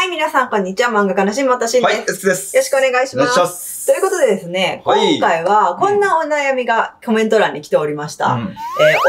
い、皆さん、こんにちは。漫画家の新本慎です。はい、Sです。よろしくお願いします。お願いします。ということでですね、はい、今回はこんなお悩みがコメント欄に来ておりました。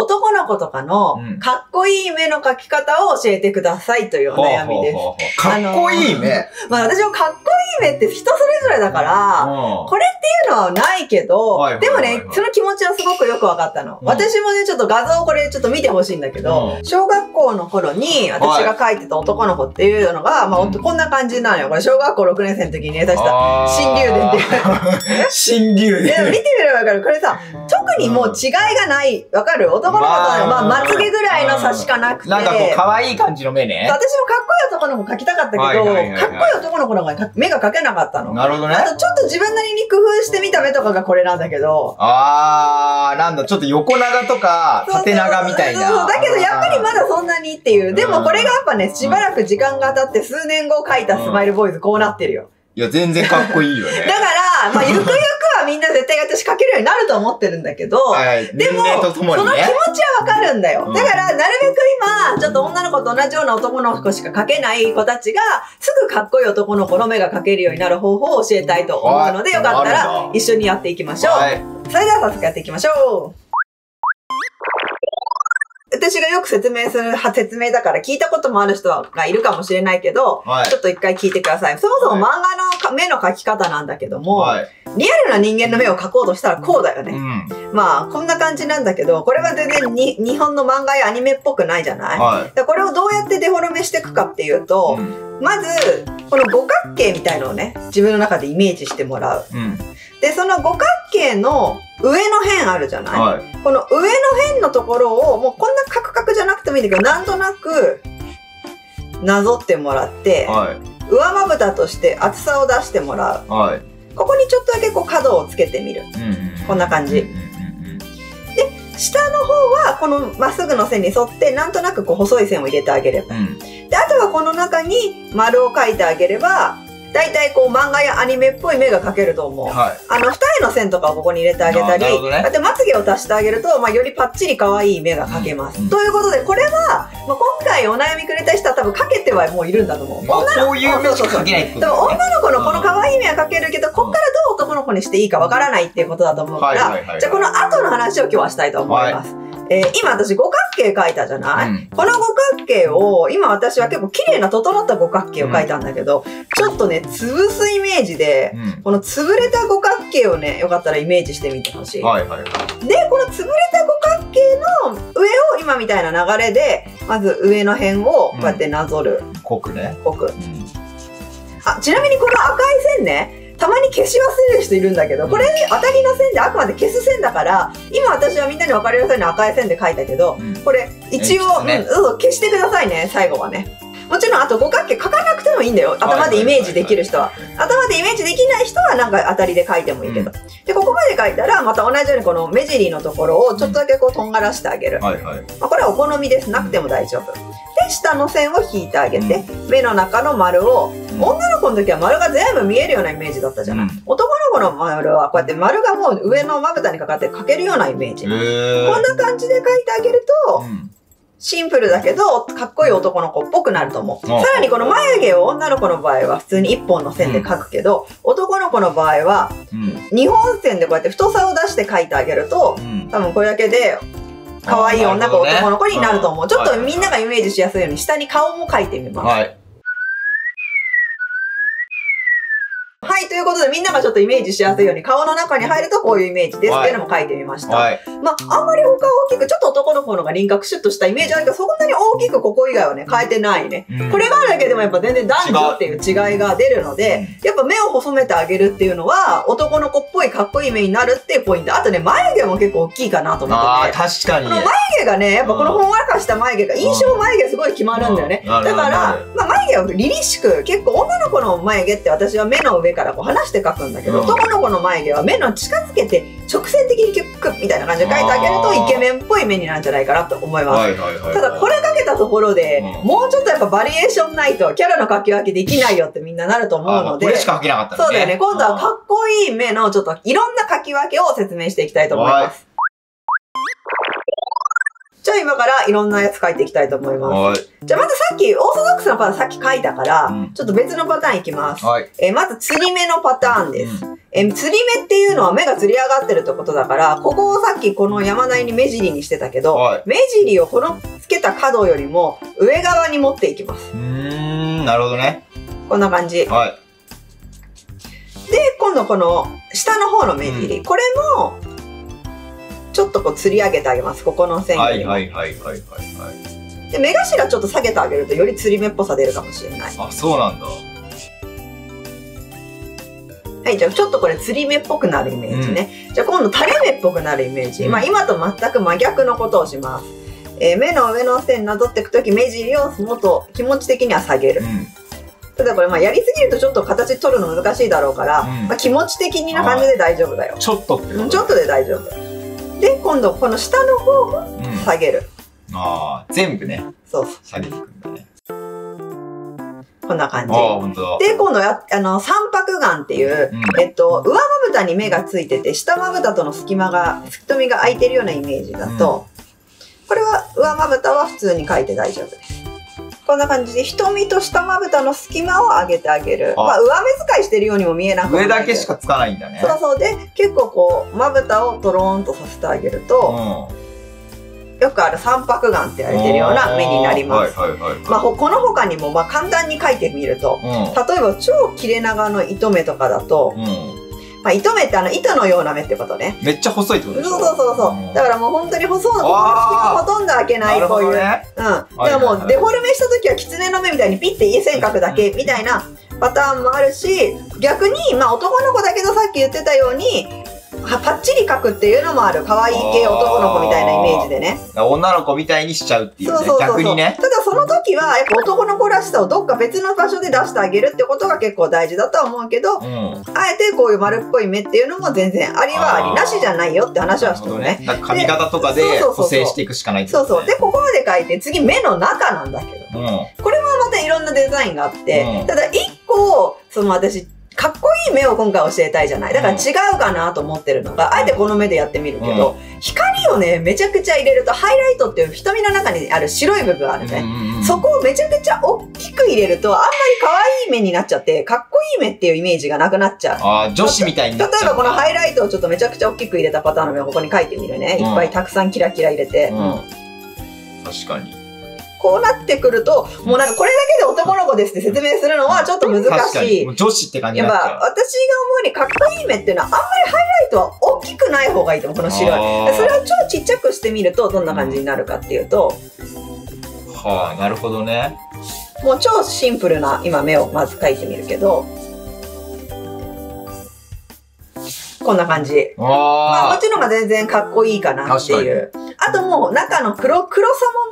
男の子とかのかっこいい目の描き方を教えてくださいというお悩みです。かっこいい目まあ私もかっこいい目って人それぞれだから、これっていうのはないけど、でもね、その気持ちはすごくよくわかったの。私もね、ちょっと画像これちょっと見てほしいんだけど、小学校の頃に私が描いてた男の子っていうのが、まあこんな感じなのよ。これ小学校6年生の時にね、出した新竜伝っていう。新竜伝。見てみればわかる。これさ、特にもう違いがない。わかる？男の子とまあまつげぐらいの差しかなくて。なんかこう可愛い感じの目ね。私もかっこいい男の子描きたかったけど、かっこいい男の子の方が目が描けなかったの。なるほどね。あとちょっと自分なりに工夫してみた目とかがこれなんだけど。なんだ、ちょっと横長とか縦長みたいな。そう、だけどやっぱりまだそんなにっていう。でもこれがやっぱね、しばらく時間が経って数年後描いたスマイルボーイズこうなってるよ。いや、全然かっこいいよね。だから、まあ、ゆくゆくはみんな絶対私描けるようになると思ってるんだけど、でも、その気持ちはわかるんだよ。だから、なるべく今、ちょっと女の子と同じような男の子しか描けない子たちが、すぐかっこいい男の子の目が描けるようになる方法を教えたいと思うので、よかったら一緒にやっていきましょう。それでは早速やっていきましょう。私がよく説明する説明だから聞いたこともある人がいるかもしれないけど、ちょっと一回聞いてください。そもそも漫画の目の描き方なんだけども、リアルな人間の目を描こうとしたらこうだよね。まあ、こんな感じなんだけど、これは全然日本の漫画やアニメっぽくないじゃない、これをどうやってデフォルメしていくかっていうと、まず、この五角形みたいのをね、自分の中でイメージしてもらう。で、その五角形の上の辺あるじゃない、この上の辺のところを、もうこんなカクカクじゃなくてもいいんだけど、なんとなく、なぞってもらって、上まぶたとして厚さを出してもらう。ここにちょっとだけこう角をつけてみる。こんな感じ。で、下の方はこのまっすぐの線に沿って、なんとなくこう細い線を入れてあげれば。で、あとはこの中に丸を描いてあげれば、だいたいこう漫画やアニメっぽい目が描けると思う。二重の線とかをここに入れてあげたり、あとまつげを足してあげると、まあ、よりパッチリ可愛い目が描けます。ということで、これは、まあ、今回お悩みくれた人は多分描けてはもういるんだと思う。こういう目しか描けないってこと。でも女の子のこの可愛い目は描けるけど、こっからどう男の子にしていいかわからないっていうことだと思うから、じゃあこの後の話を今日はしたいと思います。今私五角形描いたじゃない、この五角形を、今私は結構綺麗な整った五角形を描いたんだけど、ちょっとね、潰すイメージで、この潰れた五角形をね、よかったらイメージしてみてほしい。で、この潰れた五角形の上を今みたいな流れで、まず上の辺をこうやってなぞる。濃くね。濃く。ちなみにこの赤い線ね、たまに消し忘れる人いるんだけど、これ当たりの線であくまで消す線だから、今私はみんなに分かりやすいように赤い線で書いたけど、これ一応、消してくださいね、最後はね。もちろんあと五角形書かなくてもいいんだよ。頭でイメージできる人は。頭でイメージできない人はなんか当たりで書いてもいいけど。で、ここまで書いたら、また同じようにこの目尻のところをちょっとだけこうとんがらしてあげる。これはお好みです。なくても大丈夫。で、下の線を引いてあげて、目の中の丸を、女の子の時は丸が全部見えるようなイメージだったじゃない。男の子の丸はこうやって丸がもう上のまぶたにかかって描けるようなイメージ。こんな感じで描いてあげると、シンプルだけど、かっこいい男の子っぽくなると思う。さらにこの眉毛を女の子の場合は普通に1本の線で描くけど、男の子の場合は、2本線でこうやって太さを出して描いてあげると、多分これだけで、可愛い女の子、男の子になると思う。ちょっとみんながイメージしやすいように下に顔も描いてみます。はい、ということでみんながちょっとイメージしやすいように顔の中に入るとこういうイメージですっていうのも書いてみました。まあ、あんまり他大きく、ちょっと男の子のが輪郭シュッとしたイメージあるけど、そんなに大きくここ以外はね、変えてないね。これがあるだけでもやっぱ全然男女っていう違いが出るので、やっぱ目を細めてあげるっていうのは、男の子っぽいかっこいい目になるっていうポイント。あとね、眉毛も結構大きいかなと思ってて。確かに。この眉毛がね、やっぱこのほんわかした眉毛が、印象眉毛すごい決まるんだよね。だから、まあ眉毛を凛々しく、結構女の子の眉毛って私は目の上からこう離して描くんだけど、男の子の眉毛は目の近づけて直線的にキュックッみたいな感じで描いてあげるとイケメンっぽい目になるんじゃないかなと思います。ただこれかけたところで、もうちょっとやっぱバリエーションないとキャラの描き分けできないよってみんななると思うので、これしか描けなかったんですね。そうだよね。今度はかっこいい目のちょっといろんな描き分けを説明していきたいと思います。じゃあ今からいろんなやつ描いていきたいと思います。じゃあまずさっき、オーソドックスなパターンさっき描いたから、ちょっと別のパターンいきます。まず、釣り目のパターンです。釣り目っていうのは目が釣り上がってるってことだから、ここをさっきこの山なりに目尻にしてたけど、目尻をこのつけた角よりも上側に持っていきます。なるほどね。こんな感じ。で、今度この下の方の目尻。これも、ちょっとこう釣り上げてあげます。ここの線よりも。で、目頭ちょっと下げてあげるとより釣り目っぽさ出るかもしれない。あ、そうなんだ。はい、じゃあちょっとこれ釣り目っぽくなるイメージね。じゃあ今度垂れ目っぽくなるイメージ。まあ今と全く真逆のことをします。目の上の線なぞっていくとき目尻をもっと気持ち的には下げる。ただこれまあやりすぎるとちょっと形取るの難しいだろうから、まあ気持ち的な感じで大丈夫だよ。ちょっとってこと？ちょっとで大丈夫。で、今度この下の方も下げる。ああ、全部ね。そう。下げていくんだね。こんな感じ。本当だ。で、今度三白眼っていう、上まぶたに目がついてて、下まぶたとの隙みが空いてるようなイメージだと、これは上まぶたは普通に描いて大丈夫です。こんな感じで瞳と下まぶたの隙間を上げてあげる。まあ上目遣いしてるようにも見えなくて。上だけしかつかないんだね。そうそう。で、結構こう、まぶたをトローンとさせてあげると、よくある三白眼って言われてるような目になります。まあこの他にもまあ簡単に描いてみると、例えば超切れ長の糸目とかだと、まあ糸目って糸のような目ってことね。めっちゃ細いってことでしょ？そう。だからもう本当に細いの、ここの隙間ほとんど開けない、こういう。だからもうデフォルメした時は狐の目みたいにピッて線描くだけみたいなパターンもあるし、逆にまあ男の子だけどさっき言ってたように、パッチリ描くっていうのもある。可愛い系男の子みたいなイメージでね。女の子みたいにしちゃうっていうね。逆にね。ただその時はやっぱ男の子らしさをどっか別の場所で出してあげるってことが結構大事だとは思うけど、あえてこういう丸っこい目っていうのも全然ありはありなしじゃないよって話はしてもね。髪型とかで補正していくしかないってことね。で、ここまで描いて次目の中なんだけど、これはまたいろんなデザインがあって、ただ一個、私、かっこいい目を今回教えたいじゃない。だから違うかなと思ってるのが、あえてこの目でやってみるけど、光をね、めちゃくちゃ入れると、ハイライトっていう瞳の中にある白い部分あるね。そこをめちゃくちゃ大きく入れると、あんまり可愛い目になっちゃって、かっこいい目っていうイメージがなくなっちゃう。ああ、女子みたいになっちゃう。例えばこのハイライトをちょっとめちゃくちゃ大きく入れたパターンの目をここに描いてみるね。いっぱいたくさんキラキラ入れて。確かに。こうなってくると、もうなんかこれだけで男の子ですって説明するのはちょっと難しい。女子って感じになっちゃう。やっぱ私が思うにかっこいい目っていうのはあんまりハイライトは大きくない方がいいと思う、この白い。それを超ちっちゃくしてみるとどんな感じになるかっていうと。はあ、なるほどね。もう超シンプルな今目をまず描いてみるけど。こんな感じ。まあ、こっちの方が全然かっこいいかなっていう。あともう中の黒さも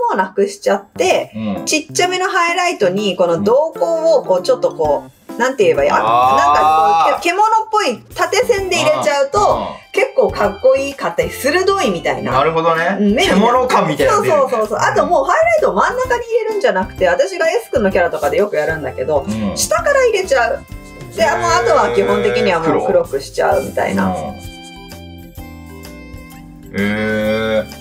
もうなくしちゃって、ちっちゃめのハイライトにこの瞳孔をこうちょっとこう、なんて言えばいい？なんかこう、獣っぽい縦線で入れちゃうと、結構かっこいいかったり、鋭いみたいな。なるほどね。獣感みたいな。そう。あともうハイライトを真ん中に入れるんじゃなくて、私が S 君のキャラとかでよくやるんだけど、下から入れちゃう。で、あとは基本的にはもう黒くしちゃうみたいな。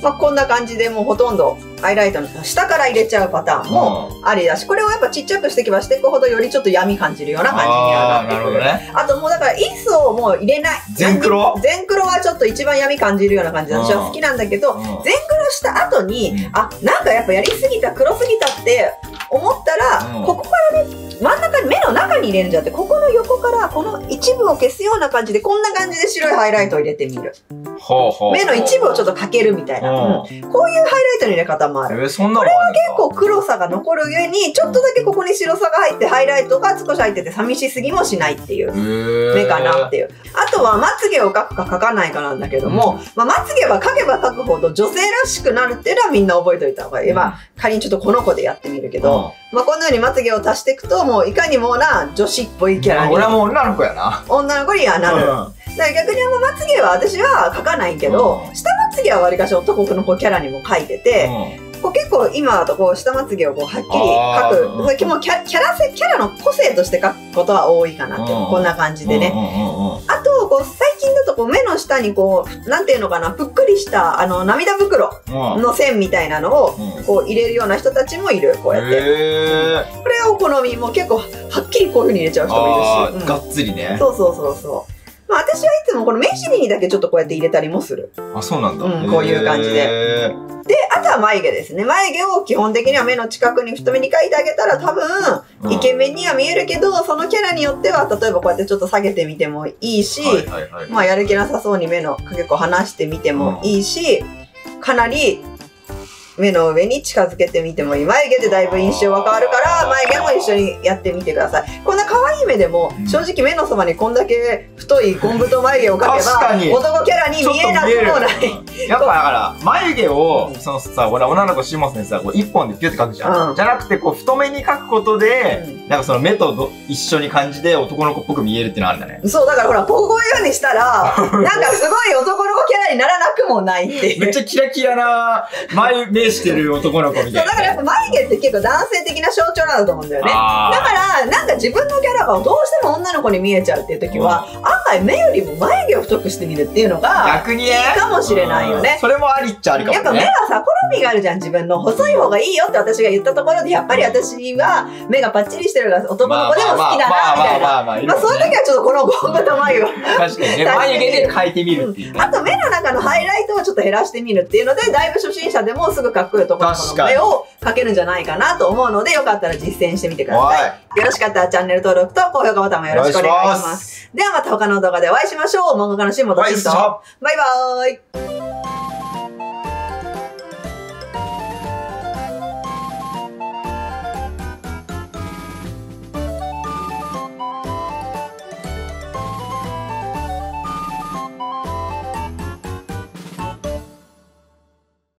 まあこんな感じでもうほとんどハイライトの下から入れちゃうパターンもありだし、これをやっぱちっちゃくしていけばしていくほどよりちょっと闇感じるような感じにはなってくる。あともうだから一層もう入れない。全黒はちょっと一番闇感じるような感じで私は好きなんだけど、全黒した後に、なんかやっぱやりすぎた、黒すぎたって思ったら、ここからね、真ん中に目の中に入れるんじゃなくて、ここの横からこの一部を消すような感じでこんな感じで白いハイライトを入れてみる。目の一部をちょっとかけるみたいな、こういうハイライトの入れ方もある。これは結構黒さが残る上にちょっとだけここに白さが入ってハイライトが少し入ってて寂しすぎもしないっていう目かなっていう。あとはまつげを描くか描かないかなんだけども、まつげは描けば描くほど女性らしくなるっていうのはみんな覚えておいた方がいい。仮にちょっとこの子でやってみるけど、こんなようにまつげを足していくともういかにもな女子っぽいキャラに。俺はもう女の子やな。女の子にはなる。だから逆にまつげは私は描かないけど、下まつげはわりかし男の子キャラにも描いてて、こう結構今だとこう下まつげをこうはっきり描く、もうキャラの個性として描くことは多いかなって、こんな感じでね。あと、こう、最近だとこう、目の下にこう、なんていうのかな、ふっくりした、涙袋の線みたいなのを、こう、入れるような人たちもいる、こうやって。これはお好みも結構、はっきりこういう風に入れちゃう人もいるし。がっつりね。そうそうそうそう。まあ私はいつもこの目尻にだけちょっとこうやって入れたりもする。あ、そうなんだ。こういう感じで。で、あとは眉毛ですね。眉毛を基本的には目の近くに太めに描いてあげたら多分、イケメンには見えるけど、そのキャラによっては、例えばこうやってちょっと下げてみてもいいし、まあやる気なさそうに目の影を離してみてもいいし、かなり目の上に近づけてみてもいい。眉毛でだいぶ印象が変わるから、眉毛も一緒にやってみてください。こんな可愛い目でも、正直目のそばにこんだけ太いゴン太眉毛を描けば、男キャラに見えなくもない。やっぱだから、眉毛を、そのさ、俺女の子シモスにさ、一本でピュって描くじゃん。じゃなくて、こう太めに描くことで、なんかその目と一緒に感じで男の子っぽく見えるってのあるんだね。そう、だからほら、こういう風にしたら、なんかすごい男の子キャラにならなくもないっていう。めっちゃキラキラな目してる男の子みたいな。そう、だからやっぱ眉毛って結構男性的な象徴なんだと思うんだよね。だから、なんか自分のキャラがどうしても女の子に見えちゃうっていう時は、案外目よりも眉毛を太くしてみるっていうのが、逆にね、いいかもしれないよね。それもありっちゃありかもね。やっぱ目はさ、好みがあるじゃん、自分の。細い方がいいよって私が言ったところで、やっぱり私は目がパッチリしてるから男の子でも好きだな、みたいな。まあそういう時はちょっとこのゴン型眉を。確かにね、眉毛で描いてみるっていう。あと目の中のハイライトをちょっと減らしてみるっていうので、だいぶ初心者でもすぐかっこいい男の子の目を描けるんじゃないかなと思うので、よかったら実践してみてください。よろしかったらチャンネル登録と高評価ボタンもよろしくお願いします。ではまた他の動画でお会いしましょう。漫画家の新本慎と。バイバーイ。